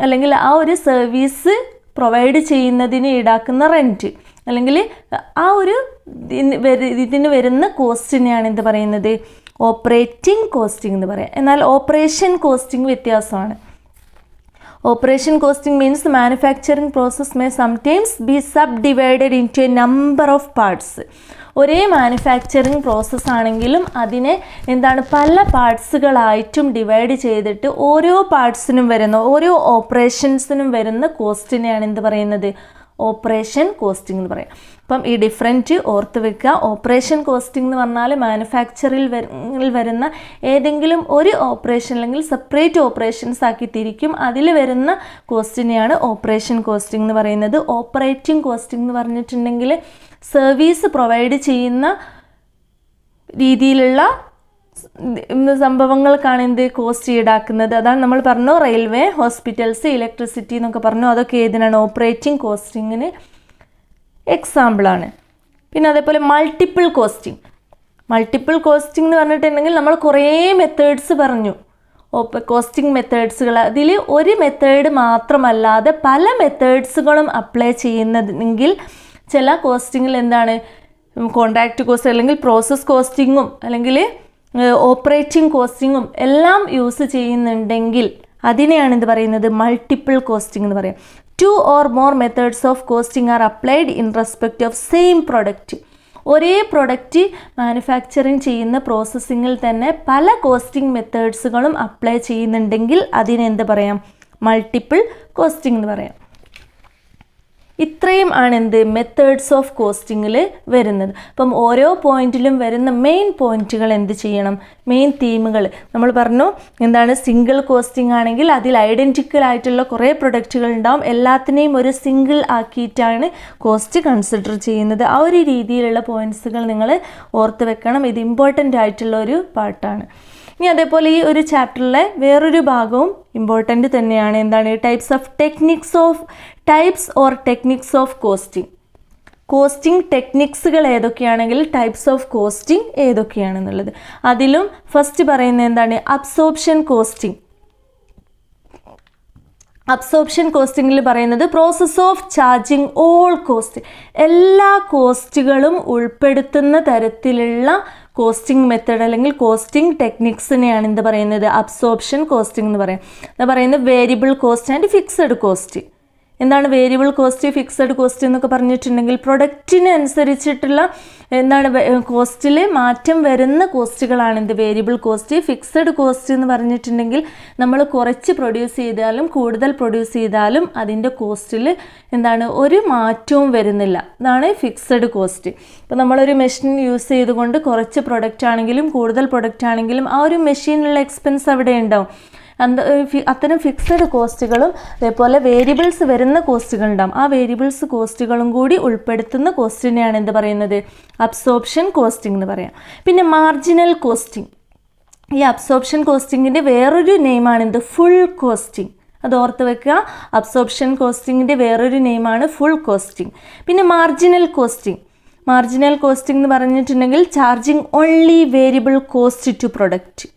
[SPEAKER 1] അല്ലെങ്കിൽ ആ ഒരു സർവീസ് പ്രൊവൈഡ് ചെയ്യുന്നതിന് ഈടാക്കുന്ന റെൻറ്റ്, അല്ലെങ്കിൽ ആ ഒരു ഇതിന് വരുന്ന കോസ്റ്റിനെയാണ് എന്ത് പറയുന്നത്, ഓപ്പറേറ്റിംഗ് കോസ്റ്റിംഗ് എന്ന് പറയാം. എന്നാൽ ഓപ്പറേഷൻ കോസ്റ്റിംഗ് വ്യത്യാസമാണ്. Operation costing means manufacturing process may sometimes be sub divided into a number of parts. ഒരേ മാനുഫാക്ചറിങ് പ്രോസസ്സ് ആണെങ്കിലും അതിനെ എന്താണ് പല പാർട്സുകളായിട്ടും ഡിവൈഡ് ചെയ്തിട്ട് ഓരോ പാർട്സിനും വരുന്ന ഓരോ ഓപ്പറേഷൻസിനും വരുന്ന കോസ്റ്റിനെയാണ് എന്ത് പറയുന്നത്, ഓപ്പറേഷൻ കോസ്റ്റിംഗ് എന്ന് പറയാം. അപ്പം ഈ ഡിഫറൻറ്റ് ഓർത്ത് വെക്കുക. ഓപ്പറേഷൻ കോസ്റ്റിംഗ് എന്ന് പറഞ്ഞാൽ മാനുഫാക്ചറിൽ വരുന്ന ഏതെങ്കിലും ഒരു ഓപ്പറേഷൻ അല്ലെങ്കിൽ സെപ്പറേറ്റ് ഓപ്പറേഷൻസ് ആക്കി തിരിക്കും. അതിൽ വരുന്ന കോസ്റ്റിനെയാണ് ഓപ്പറേഷൻ കോസ്റ്റിംഗ് എന്ന് പറയുന്നത്. ഓപ്പറേറ്റിംഗ് കോസ്റ്റിംഗ് എന്ന് പറഞ്ഞിട്ടുണ്ടെങ്കിൽ സർവീസ് പ്രൊവൈഡ് ചെയ്യുന്ന രീതിയിലുള്ള സംഭവങ്ങൾക്കാണ് എന്ത് കോസ്റ്റ് ഈടാക്കുന്നത്. അതാണ് നമ്മൾ പറഞ്ഞു റെയിൽവേ, ഹോസ്പിറ്റൽസ്, ഇലക്ട്രിസിറ്റി എന്നൊക്കെ പറഞ്ഞു. അതൊക്കെ ഏതിനാണ്, ഓപ്പറേറ്റിംഗ് കോസ്റ്റിങ്ങിന് എക്സാമ്പിളാണ്. പിന്നെ അതേപോലെ മൾട്ടിപ്പിൾ കോസ്റ്റിംഗ്. മൾട്ടിപ്പിൾ കോസ്റ്റിംഗ് എന്ന് പറഞ്ഞിട്ടുണ്ടെങ്കിൽ നമ്മൾ കുറേ മെത്തേഡ്സ് പറഞ്ഞു, കോസ്റ്റിംഗ് മെത്തേഡ്സുകൾ. അതിൽ ഒരു മെത്തേഡ് മാത്രമല്ലാതെ പല മെത്തേഡ്സുകളും അപ്ലൈ ചെയ്യുന്നതെങ്കിൽ ചില കോസ്റ്റിങ്ങിൽ എന്താണ് കോൺട്രാക്റ്റ് കോസ്റ്റ് അല്ലെങ്കിൽ പ്രോസസ് കോസ്റ്റിങ്ങും അല്ലെങ്കിൽ ഓപ്പറേറ്റിംഗ് കോസ്റ്റിങ്ങും എല്ലാം യൂസ് ചെയ്യുന്നുണ്ടെങ്കിൽ അതിനെയാണ് എന്ത് പറയുന്നത്, മൾട്ടിപ്പിൾ കോസ്റ്റിംഗ് എന്ന് പറയാം. 2 or more methods of costing are applied in respect of same product. ഒരേ പ്രൊഡക്റ്റ് മാനുഫാക്ചറിങ് ചെയ്യുന്ന പ്രോസസ്സിങ്ങിൽ തന്നെ പല കോസ്റ്റിംഗ് മെത്തേഡ്സുകളും അപ്ലൈ ചെയ്യുന്നുണ്ടെങ്കിൽ അതിനെന്ത് പറയാം? മൾട്ടിപ്പിൾ കോസ്റ്റിംഗ് എന്ന് പറയാം. ഇത്രയും ആണ് എന്ത് മെത്തേഡ്സ് ഓഫ് കോസ്റ്റിങ്ങിൽ വരുന്നത്. അപ്പം ഓരോ പോയിന്റിലും വരുന്ന മെയിൻ പോയിന്റുകൾ എന്ത് ചെയ്യണം? മെയിൻ തീമുകൾ നമ്മൾ പറഞ്ഞു. എന്താണ്? സിംഗിൾ കോസ്റ്റിംഗ് ആണെങ്കിൽ അതിൽ ഐഡൻറ്റിക്കൽ ആയിട്ടുള്ള കുറേ പ്രൊഡക്റ്റുകൾ ഉണ്ടാവും. എല്ലാത്തിനെയും ഒരു സിംഗിൾ ആക്കിയിട്ടാണ് കോസ്റ്റ് കൺസിഡർ ചെയ്യുന്നത്. ആ ഒരു രീതിയിലുള്ള പോയിന്റ്സുകൾ നിങ്ങൾ ഓർത്ത് വെക്കണം. ഇത് ഇമ്പോർട്ടൻ്റ് ആയിട്ടുള്ള ഒരു പാർട്ടാണ്. ഇനി അതേപോലെ ഈ ഒരു ചാപ്റ്ററിലെ വേറൊരു ഭാഗവും ഇമ്പോർട്ടൻ്റ് തന്നെയാണ്. എന്താണ്? Types or techniques of costing. Costing ടെക്നിക്സുകൾ ഏതൊക്കെയാണെങ്കിൽ ടൈപ്സ് ഓഫ് കോസ്റ്റിംഗ് ഏതൊക്കെയാണെന്നുള്ളത്. അതിലും ഫസ്റ്റ് പറയുന്നത് എന്താണ്? Absorption costing. അബ്സോർപ്ഷൻ കോസ്റ്റിങ്ങിൽ പറയുന്നത് process of charging all cost. എല്ലാ കോസ്റ്റുകളും ഉൾപ്പെടുത്തുന്ന തരത്തിലുള്ള കോസ്റ്റിംഗ് മെത്തേഡ് അല്ലെങ്കിൽ കോസ്റ്റിംഗ് ടെക്നിക്സിനെയാണ് എന്ത് പറയുന്നത്? അബ്സോർപ്ഷൻ കോസ്റ്റിംഗ് എന്ന് പറയും. അത് പറയുന്നത് variable cost and fixed cost. എന്താണ് വേരിയബിൾ കോസ്റ്റ്, ഫിക്സഡ് കോസ്റ്റ് എന്നൊക്കെ പറഞ്ഞിട്ടുണ്ടെങ്കിൽ പ്രൊഡക്റ്റിന് അനുസരിച്ചിട്ടുള്ള എന്താണ് കോസ്റ്റിൽ മാറ്റം വരുന്ന കോസ്റ്റുകളാണ് എന്ത്? Variable cost. ഫിക്സഡ് കോസ്റ്റ് എന്ന് പറഞ്ഞിട്ടുണ്ടെങ്കിൽ നമ്മൾ കുറച്ച് പ്രൊഡ്യൂസ് ചെയ്താലും കൂടുതൽ പ്രൊഡ്യൂസ് ചെയ്താലും അതിൻ്റെ കോസ്റ്റിൽ എന്താണ് ഒരു മാറ്റവും വരുന്നില്ല. അതാണ് ഫിക്സഡ് കോസ്റ്റ്. ഇപ്പോൾ നമ്മളൊരു മെഷീൻ യൂസ് ചെയ്തുകൊണ്ട് കുറച്ച് പ്രൊഡക്റ്റ് ആണെങ്കിലും കൂടുതൽ പ്രൊഡക്റ്റ് ആണെങ്കിലും ആ ഒരു മെഷീനിലുള്ള എക്സ്പെൻസ് അവിടെ ഉണ്ടാവും. അത്തരം ഫിക്സഡ് കോസ്റ്റുകളും അതേപോലെ വേരിയബിൾസ് വരുന്ന കോസ്റ്റുകളുണ്ടാകും. ആ വേരിയബിൾസ് കോസ്റ്റുകളും കൂടി ഉൾപ്പെടുത്തുന്ന കോസ്റ്റിനെയാണ് എന്ത് പറയുന്നത്? അബ്സോർപ്ഷൻ കോസ്റ്റിംഗ് എന്ന് പറയാം. പിന്നെ മാർജിനൽ കോസ്റ്റിംഗ്. ഈ അബ്സോർപ്ഷൻ കോസ്റ്റിങ്ങിൻ്റെ വേറൊരു നെയിമാണ് എന്ത്? Full costing. അത് ഓർത്ത് വെക്കുക. അബ്സോർപ്ഷൻ കോസ്റ്റിങ്ങിൻ്റെ വേറൊരു നെയിമാണ് ഫുൾ കോസ്റ്റിംഗ്. പിന്നെ മാർജിനൽ കോസ്റ്റിംഗ്. മാർജിനൽ കോസ്റ്റിംഗ് എന്ന് പറഞ്ഞിട്ടുണ്ടെങ്കിൽ charging only variable cost to product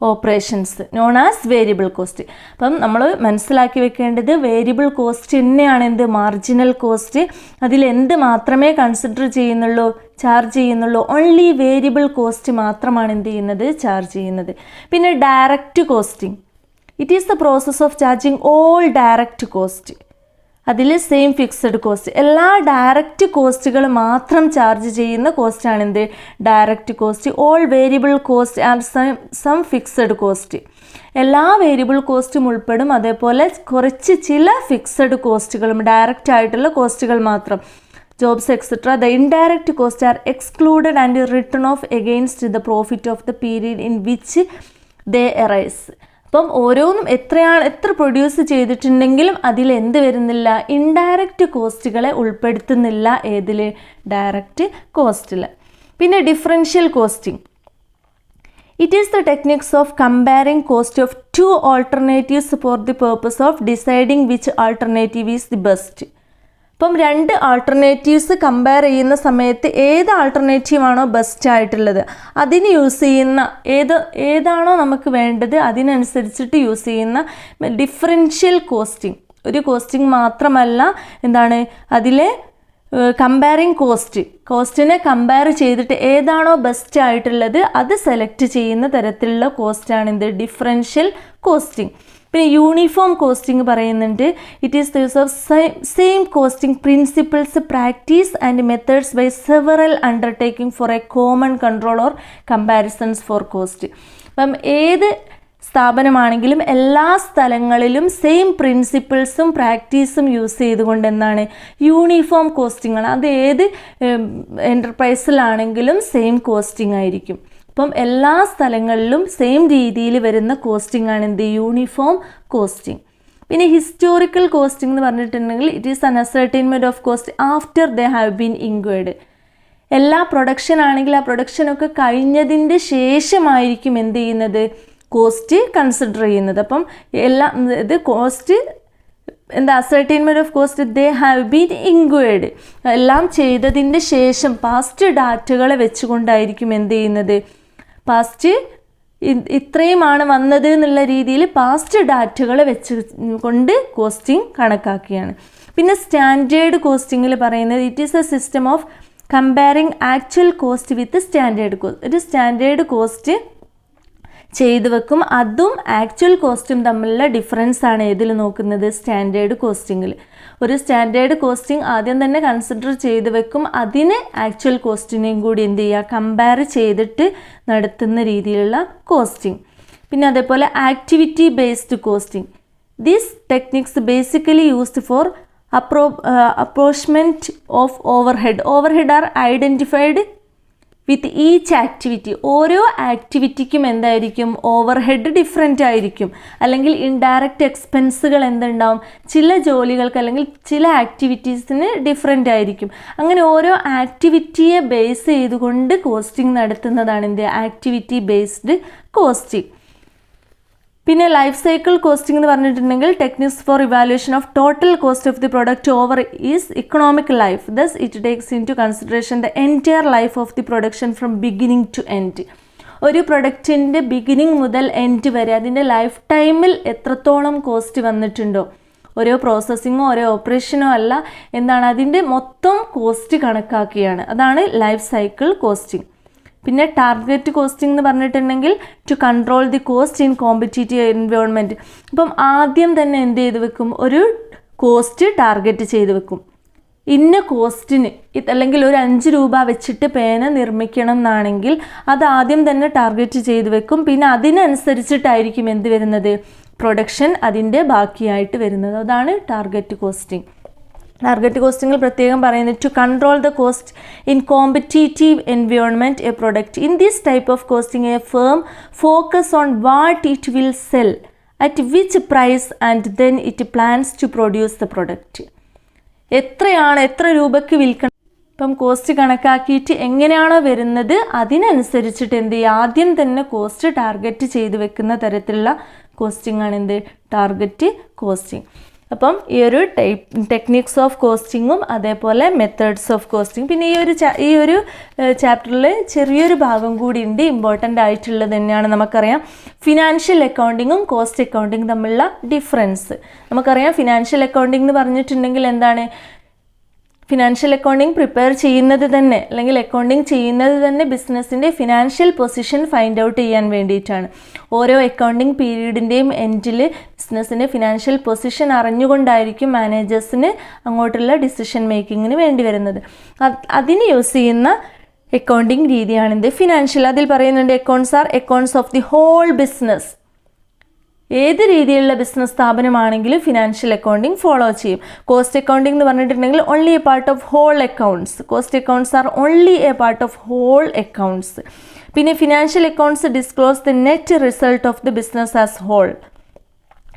[SPEAKER 1] operations known as variable cost. അപ്പം നമ്മൾ മനസ്സിലാക്കി വെക്കേണ്ടത് വേരിയബിൾ കോസ്റ്റ് തന്നെയാണ് എന്ത്? Marginal cost. അതിലെന്ത് മാത്രമേ കൺസിഡർ ചെയ്യുന്നുള്ളൂ? ചാർജ് ചെയ്യുന്നുള്ളൂ. ഓൺലി വേരിയബിൾ കോസ്റ്റ് മാത്രമാണ് എന്ത് ചെയ്യുന്നത്? ചാർജ് ചെയ്യുന്നത്. പിന്നെ direct costing. It is the process of charging all direct cost. അതിൽ സെയിം ഫിക്സഡ് കോസ്റ്റ്. എല്ലാ ഡയറക്റ്റ് കോസ്റ്റുകൾ മാത്രം ചാർജ് ചെയ്യുന്ന കോസ്റ്റാണ് എന്ത്? Direct cost. All variable cost and some fixed cost. എല്ലാ വേരിയബിൾ കോസ്റ്റും ഉൾപ്പെടും. അതേപോലെ കുറച്ച് ചില ഫിക്സഡ് കോസ്റ്റുകളും ഡയറക്റ്റ് ആയിട്ടുള്ള കോസ്റ്റുകൾ മാത്രം. Jobs etcetera. The indirect cost are excluded and written of against the profit of the period in which they arise. അപ്പം ഓരോന്നും എത്ര പ്രൊഡ്യൂസ് ചെയ്തിട്ടുണ്ടെങ്കിലും അതിൽ എന്ത് വരുന്നില്ല? ഇൻഡയറക്റ്റ് കോസ്റ്റുകളെ ഉൾപ്പെടുത്തുന്നില്ല. ഏതിൽ? ഡയറക്റ്റ് കോസ്റ്റിൽ. പിന്നെ differential costing. It is the techniques of comparing cost of two alternatives four the purpose of deciding which alternative is the best. അപ്പം രണ്ട് ആൾട്ടർനേറ്റീവ്സ് കമ്പയർ ചെയ്യുന്ന സമയത്ത് ഏത് ആൾട്ടർനേറ്റീവാണോ ബെസ്റ്റ് ആയിട്ടുള്ളത് അതിന് യൂസ് ചെയ്യുന്ന ഏതാണോ നമുക്ക് വേണ്ടത് അതിനനുസരിച്ചിട്ട് യൂസ് ചെയ്യുന്ന ഡിഫറൻഷ്യൽ കോസ്റ്റിംഗ്. ഒരു കോസ്റ്റിംഗ് മാത്രമല്ല, എന്താണ് അതിലെ കമ്പയറിങ് കോസ്റ്റിനെ കമ്പയർ ചെയ്തിട്ട് ഏതാണോ ബെസ്റ്റ് ആയിട്ടുള്ളത് അത് സെലക്ട് ചെയ്യുന്ന തരത്തിലുള്ള കോസ്റ്റാണ് എന്ത്? Differential costing. പിന്നെ യൂണിഫോം കോസ്റ്റിംഗ് പറയുന്നുണ്ട്. It is the use of same costing principles practice and methods by several undertaking for a common control or comparisons for cost. അപ്പം ഏത് സ്ഥാപനമാണെങ്കിലും എല്ലാ സ്ഥലങ്ങളിലും സെയിം പ്രിൻസിപ്പിൾസും പ്രാക്ടീസും യൂസ് ചെയ്തുകൊണ്ട് എന്താണ് യൂണിഫോം കോസ്റ്റിംഗ് ആണ്. അത് ഏത് എൻ്റർപ്രൈസിലാണെങ്കിലും സെയിം കോസ്റ്റിംഗ് ആയിരിക്കും. അപ്പം എല്ലാ സ്ഥലങ്ങളിലും സെയിം രീതിയിൽ വരുന്ന കോസ്റ്റിംഗ് ആണ് എന്ത്? Uniform costing. പിന്നെ ഹിസ്റ്റോറിക്കൽ കോസ്റ്റിംഗ് എന്ന് പറഞ്ഞിട്ടുണ്ടെങ്കിൽ ഇറ്റ് ഈസ് അൻ ascertainment of cost after they have been inquired. എല്ലാ പ്രൊഡക്ഷൻ ആണെങ്കിൽ ആ പ്രൊഡക്ഷനൊക്കെ കഴിഞ്ഞതിൻ്റെ ശേഷമായിരിക്കും എന്ത് ചെയ്യുന്നത്? കോസ്റ്റ് കൺസിഡർ ചെയ്യുന്നത്. അപ്പം ഇത് cost ascertainment of cost they have been inquired. എല്ലാം ചെയ്തതിൻ്റെ ശേഷം പാസ്റ്റ് ഡാറ്റകളെ വെച്ചുകൊണ്ടായിരിക്കും എന്ത് ചെയ്യുന്നത്? പാസ്റ്റ് ഇത്രയുമാണ് വന്നത് എന്നുള്ള രീതിയിൽ പാസ്റ്റ് ഡാറ്റകളെ വെച്ച് കൊണ്ട് കോസ്റ്റിംഗ് കണക്കാക്കുകയാണ്. പിന്നെ സ്റ്റാൻഡേർഡ് കോസ്റ്റിങ്ങിൽ പറയുന്നത് it is A system of comparing actual cost with standard cost. ഒരു സ്റ്റാൻഡേർഡ് കോസ്റ്റ് ചെയ്തു വെക്കും. അതും ആക്ച്വൽ കോസ്റ്റും തമ്മിലുള്ള ഡിഫറൻസ് ആണ് ഇതിൽ നോക്കുന്നത്, സ്റ്റാൻഡേർഡ് കോസ്റ്റിങ്ങിൽ. ഒരു സ്റ്റാൻഡേർഡ് കോസ്റ്റിംഗ് ആദ്യം തന്നെ കൺസിഡർ ചെയ്ത് വെക്കും, അതിന് ആക്ച്വൽ കോസ്റ്റിനെയും കൂടി എന്ത് ചെയ്യുക, കമ്പയർ ചെയ്തിട്ട് നടത്തുന്ന രീതിയിലുള്ള കോസ്റ്റിംഗ്. പിന്നെ അതേപോലെ activity based costing. These techniques basically used for apportionment of overhead. Overhead are identified with each activity. ഓരോ ആക്ടിവിറ്റിക്കും എന്തായിരിക്കും, ഓവർഹെഡ് ഡിഫറെൻ്റ് ആയിരിക്കും. അല്ലെങ്കിൽ ഇൻഡയറക്റ്റ് എക്സ്പെൻസുകൾ എന്തുണ്ടാവും, ചില ജോലികൾക്ക് അല്ലെങ്കിൽ ചില ആക്ടിവിറ്റീസിന് ഡിഫറെൻ്റ് ആയിരിക്കും. അങ്ങനെ ഓരോ ആക്ടിവിറ്റിയെ ബേസ് ചെയ്തുകൊണ്ട് കോസ്റ്റിംഗ് നടത്തുന്നതാണ് എന്ത്, ആക്ടിവിറ്റി ബേസ്ഡ് കോസ്റ്റിംഗ്. പിന്നെ ലൈഫ് സൈക്കിൾ കോസ്റ്റിംഗ് എന്ന് പറഞ്ഞിട്ടുണ്ടെങ്കിൽ techniques for evaluation of total cost of the product over is economic life. Thus it takes into consideration the entire life of the production from beginning to end. ഒരു പ്രൊഡക്റ്റിൻ്റെ beginning മുതൽ end വരെ അതിൻ്റെ life ടൈമിൽ എത്രത്തോളം cost വന്നിട്ടുണ്ടോ, ഓരോ പ്രോസസ്സിങ്ങോ ഓരോ ഓപ്പറേഷനോ അല്ല, എന്താണ് അതിൻ്റെ മൊത്തം കോസ്റ്റ് കണക്കാക്കിയാണ്. അതാണ് ലൈഫ് സൈക്കിൾ കോസ്റ്റിംഗ്. പിന്നെ ടാർഗറ്റ് കോസ്റ്റിംഗ് എന്ന് പറഞ്ഞിട്ടുണ്ടെങ്കിൽ to control the cost in competitive environment. അപ്പം ആദ്യം തന്നെ എന്ത് ചെയ്ത് വെക്കും, ഒരു കോസ്റ്റ് ടാർഗറ്റ് ചെയ്ത് വെക്കും. ഇന്ന കോസ്റ്റിന് അല്ലെങ്കിൽ ഒരു 5 രൂപ വെച്ചിട്ട് പേന നിർമ്മിക്കണം എന്നാണെങ്കിൽ അത് ആദ്യം തന്നെ ടാർഗറ്റ് ചെയ്ത് വെക്കും. പിന്നെ അതിനനുസരിച്ചിട്ടായിരിക്കും എന്ത് വരുന്നത്, പ്രൊഡക്ഷൻ അതിൻ്റെ ബാക്കിയായിട്ട് വരുന്നത്. അതാണ് ടാർഗറ്റ് കോസ്റ്റിംഗ്. ടാർഗറ്റ് കോസ്റ്റിങ്ങിൽ പ്രത്യേകം പറയുന്നത് to control the cost in competitive environment a product. In this type of costing a firm focus on what it will sell at which price and then it plans to produce the product. എത്ര രൂപയ്ക്ക് വിൽക്കണം, ഇപ്പം cost കണക്കാക്കിയിട്ട് എങ്ങനെയാണോ വരുന്നത് അതിനനുസരിച്ചിട്ട് എന്ത് ചെയ്യുക, ആദ്യം തന്നെ കോസ്റ്റ് ടാർഗറ്റ് ചെയ്ത് വെക്കുന്ന തരത്തിലുള്ള കോസ്റ്റിംഗ് ആണ് എന്ത്, ടാർഗറ്റ് കോസ്റ്റിംഗ്. അപ്പം ഈ ഒരു ടെക്നിക്സ് ഓഫ് കോസ്റ്റിങ്ങും അതേപോലെ മെത്തേഡ്സ് ഓഫ് കോസ്റ്റിംഗ്. പിന്നെ ഈ ഒരു ചാപ്റ്ററിൽ ചെറിയൊരു ഭാഗം കൂടി ഉണ്ട്, ഇമ്പോർട്ടൻ്റ് ആയിട്ടുള്ളത് തന്നെയാണ്. നമുക്കറിയാം ഫിനാൻഷ്യൽ അക്കൗണ്ടിങ്ങും കോസ്റ്റ് അക്കൗണ്ടിങ്ങും തമ്മിലുള്ള ഡിഫറൻസ്. നമുക്കറിയാം ഫിനാൻഷ്യൽ അക്കൗണ്ടിംഗ് എന്ന് പറഞ്ഞിട്ടുണ്ടെങ്കിൽ എന്താണ്, ഫിനാൻഷ്യൽ അക്കൗണ്ടിങ് പ്രിപ്പയർ ചെയ്യുന്നത് തന്നെ അല്ലെങ്കിൽ അക്കൗണ്ടിങ് ചെയ്യുന്നത് തന്നെ ബിസിനസ്സിൻ്റെ ഫിനാൻഷ്യൽ പൊസിഷൻ ഫൈൻഡ് ഔട്ട് ചെയ്യാൻ വേണ്ടിയിട്ടാണ്. ഓരോ അക്കൗണ്ടിങ് പീരീഡിൻ്റെയും എൻഡിൽ ബിസിനസ്സിൻ്റെ ഫിനാൻഷ്യൽ പൊസിഷൻ അറിഞ്ഞുകൊണ്ടായിരിക്കും മാനേജേഴ്സിന് അങ്ങോട്ടുള്ള ഡിസിഷൻ മേക്കിങ്ങിന് വേണ്ടി വരുന്നത്. അതിന് യൂസ് ചെയ്യുന്ന അക്കൗണ്ടിങ് രീതിയാണിത് ഫിനാൻഷ്യൽ. അതിൽ പറയുന്നുണ്ട് accounts are accounts of the whole business. ഏത് രീതിയിലുള്ള ബിസിനസ് സ്ഥാപനമാണെങ്കിലും ഫിനാൻഷ്യൽ അക്കൗണ്ടിങ് ഫോളോ ചെയ്യും. കോസ്റ്റ് അക്കൗണ്ടിങ് എന്ന് പറഞ്ഞിട്ടുണ്ടെങ്കിൽ only a part of whole accounts. Cost accounts are only a part of whole accounts. പിന്നെ financial accounts disclose the net result of the business as whole.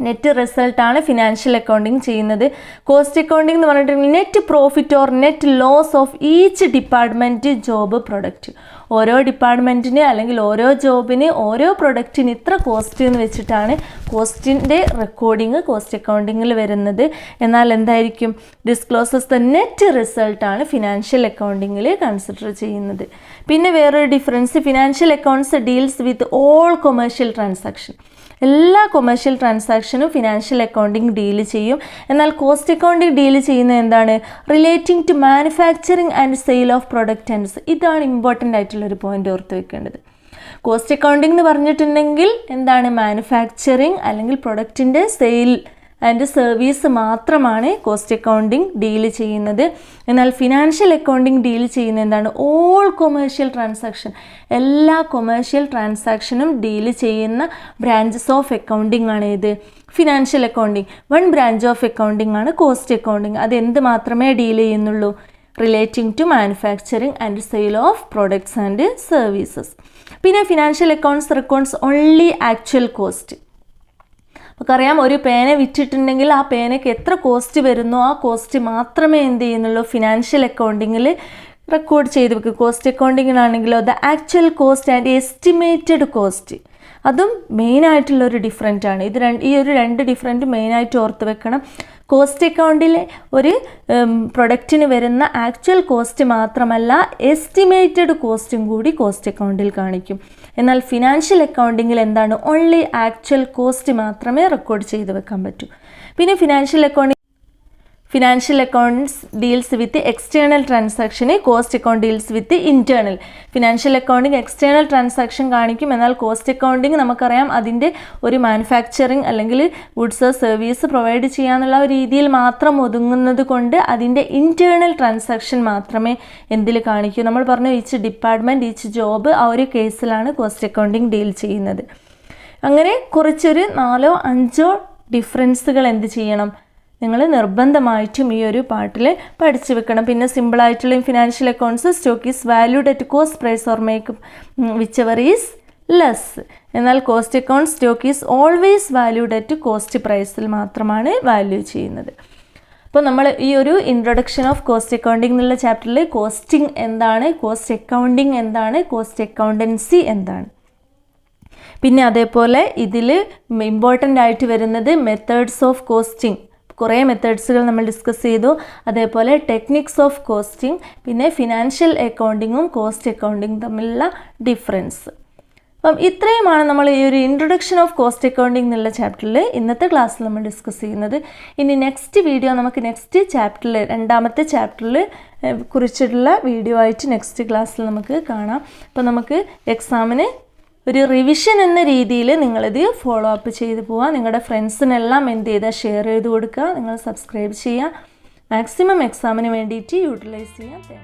[SPEAKER 1] Net റിസൾട്ടാണ് financial accounting ചെയ്യുന്നത്. Cost accounting എന്ന് പറഞ്ഞിട്ടുണ്ടെങ്കിൽ net profit or net loss of each department, job, product. ഓരോ ഡിപ്പാർട്ട്മെൻറ്റിന് അല്ലെങ്കിൽ ഓരോ ജോബിന് ഓരോ പ്രൊഡക്റ്റിന് ഇത്ര കോസ്റ്റ് എന്ന് വെച്ചിട്ടാണ് കോസ്റ്റിൻ്റെ റെക്കോർഡിങ് കോസ്റ്റ് അക്കൗണ്ടിങ്ങിൽ വരുന്നത്. എന്നാൽ എന്തായിരിക്കും, ഡിസ്ക്ലോസസ് ദ നെറ്റ് റിസൾട്ടാണ് ഫിനാൻഷ്യൽ അക്കൗണ്ടിങ്ങിൽ കൺസിഡർ ചെയ്യുന്നത്. പിന്നെ വേറൊരു difference, financial accounts deals with all commercial transaction. എല്ലാ കൊമേഴ്ഷ്യൽ ട്രാൻസാക്ഷനും ഫിനാൻഷ്യൽ അക്കൗണ്ടിങ് ഡീൽ ചെയ്യും. എന്നാൽ കോസ്റ്റ് അക്കൗണ്ടിങ് ഡീൽ ചെയ്യുന്നത് എന്താണ്, relating to manufacturing and sale of product and. ഇതാണ് ഇമ്പോർട്ടൻ്റ് ആയിട്ടുള്ളൊരു പോയിന്റ് ഓർത്ത് വെക്കേണ്ടത്. കോസ്റ്റ് അക്കൗണ്ടിങ് എന്ന് പറഞ്ഞിട്ടുണ്ടെങ്കിൽ എന്താണ്, മാനുഫാക്ചറിങ് അല്ലെങ്കിൽ പ്രൊഡക്റ്റിൻ്റെ സെയിൽ ആൻഡ് സർവീസ് മാത്രമാണ് കോസ്റ്റ് അക്കൗണ്ടിങ് ഡീൽ ചെയ്യുന്നത്. എന്നാൽ ഫിനാൻഷ്യൽ അക്കൗണ്ടിങ് ഡീൽ ചെയ്യുന്നത് എന്താണ്, ഓൾ കൊമേഴ്ഷ്യൽ ട്രാൻസാക്ഷൻ. എല്ലാ കൊമേഴ്ഷ്യൽ ട്രാൻസാക്ഷനും ഡീൽ ചെയ്യുന്ന ബ്രാഞ്ചസ് ഓഫ് അക്കൗണ്ടിങ് ആണ് ഇത് financial accounting. One branch of accounting ആണ് കോസ്റ്റ് അക്കൗണ്ടിങ്. അത് എന്ത് മാത്രമേ ഡീൽ ചെയ്യുന്നുള്ളൂ, relating to manufacturing and sale of products and services. പിന്നെ financial accounts records only actual cost. നമുക്കറിയാം ഒരു പേന വിറ്റിട്ടുണ്ടെങ്കിൽ ആ പേനയ്ക്ക് എത്ര കോസ്റ്റ് വരുന്നോ ആ കോസ്റ്റ് മാത്രമേ എന്ത് ചെയ്യുന്നുള്ളൂ, ഫിനാൻഷ്യൽ അക്കൗണ്ടിങ്ങിൽ റെക്കോർഡ് ചെയ്ത് വെക്കും. കോസ്റ്റ് അക്കൗണ്ടിങ്ങിനാണെങ്കിലോ the actual cost and estimated cost. അതും മെയിനായിട്ടുള്ളൊരു ഡിഫറൻറ്റ് ആണ്. ഈ ഒരു രണ്ട് ഡിഫറൻറ്റ് മെയിനായിട്ട് ഓർത്ത് വെക്കണം. കോസ്റ്റ് അക്കൗണ്ടിലെ ഒരു പ്രൊഡക്റ്റിന് വരുന്ന ആക്ച്വൽ കോസ്റ്റ് മാത്രമല്ല എസ്റ്റിമേറ്റഡ് കോസ്റ്റും കൂടി കോസ്റ്റ് അക്കൗണ്ടിൽ കാണിക്കും. എന്നാൽ ഫിനാൻഷ്യൽ അക്കൗണ്ടിങ്ങിൽ എന്താണ്, ഓൺലി ആക്ച്വൽ കോസ്റ്റ് മാത്രമേ റെക്കോർഡ് ചെയ്ത് വെക്കാൻ പറ്റൂ. പിന്നെ financial financial accounts deals with external transaction, cost account deals with internal. Financial accounting external transaction കാണിക്കും, എന്നാൽ കോസ്റ്റ് അക്കൗണ്ടിങ് നമുക്കറിയാം അതിൻ്റെ ഒരു മാനുഫാക്ചറിങ് അല്ലെങ്കിൽ ഗുഡ്സ് സർവീസ് പ്രൊവൈഡ് ചെയ്യാന്നുള്ള ഒരു രീതിയിൽ മാത്രം ഒതുങ്ങുന്നത് കൊണ്ട് അതിൻ്റെ ഇൻറ്റേർണൽ ട്രാൻസാക്ഷൻ മാത്രമേ എന്തിൽ കാണിക്കൂ. നമ്മൾ പറഞ്ഞു ഈച്ച് ഡിപ്പാർട്ട്മെൻറ്റ് ഈച്ച് ജോബ്, ആ ഒരു കേസിലാണ് കോസ്റ്റ് അക്കൗണ്ടിങ് ഡീൽ ചെയ്യുന്നത്. അങ്ങനെ കുറച്ചൊരു 4-5 ഡിഫറൻസുകൾ എന്ത് ചെയ്യണം, നിങ്ങൾ നിർബന്ധമായിട്ടും ഈ ഒരു പാർട്ടിൽ പഠിച്ചു വെക്കണം. പിന്നെ സിമ്പിളായിട്ടുള്ള financial accounts stock is valued at cost price or make whichever is less. എന്നാൽ cost account stock is always valued at cost പ്രൈസിൽ മാത്രമാണ് വാല്യൂ ചെയ്യുന്നത്. അപ്പോൾ നമ്മൾ ഈ ഒരു ഇൻട്രൊഡക്ഷൻ ഓഫ് കോസ്റ്റ് അക്കൗണ്ടിങ് എന്നുള്ള ചാപ്റ്ററിൽ കോസ്റ്റിംഗ് എന്താണ്, കോസ്റ്റ് അക്കൗണ്ടിങ് എന്താണ്, കോസ്റ്റ് അക്കൗണ്ടൻസി എന്താണ്, പിന്നെ അതേപോലെ ഇതിൽ ഇമ്പോർട്ടൻ്റ് ആയിട്ട് വരുന്നത് മെത്തേഡ്സ് ഓഫ് കോസ്റ്റിംഗ്, കുറേ മെത്തേഡ്സുകൾ നമ്മൾ ഡിസ്കസ് ചെയ്തു. അതേപോലെ ടെക്നിക്സ് ഓഫ് കോസ്റ്റിംഗ്, പിന്നെ ഫിനാൻഷ്യൽ അക്കൗണ്ടിങ്ങും കോസ്റ്റ് അക്കൗണ്ടിങ്ങും തമ്മിലുള്ള ഡിഫറൻസ്. അപ്പം ഇത്രയുമാണ് നമ്മൾ ഈ ഒരു ഇൻട്രൊഡക്ഷൻ ഓഫ് കോസ്റ്റ് അക്കൗണ്ടിങ് എന്നുള്ള ചാപ്റ്ററിൽ ഇന്നത്തെ ക്ലാസ്സിൽ നമ്മൾ ഡിസ്കസ് ചെയ്യുന്നത്. ഇനി നെക്സ്റ്റ് വീഡിയോ നമുക്ക് നെക്സ്റ്റ് ചാപ്റ്ററിൽ, 2ാമത്തെ ചാപ്റ്ററിൽ കുറിച്ചിട്ടുള്ള വീഡിയോ ആയിട്ട് നെക്സ്റ്റ് ക്ലാസ്സിൽ നമുക്ക് കാണാം. അപ്പോൾ നമുക്ക് എക്സാമിന് ഒരു റിവിഷൻ എന്ന രീതിയിൽ നിങ്ങളിത് ഫോളോ അപ്പ് ചെയ്ത് പോവുക. നിങ്ങളുടെ ഫ്രണ്ട്സിനെല്ലാം എന്ത് ചെയ്താൽ ഷെയർ ചെയ്ത് കൊടുക്കുക, നിങ്ങൾ സബ്സ്ക്രൈബ് ചെയ്യുക, മാക്സിമം എക്സാമിന് വേണ്ടിയിട്ട് യൂട്ടിലൈസ് ചെയ്യുക.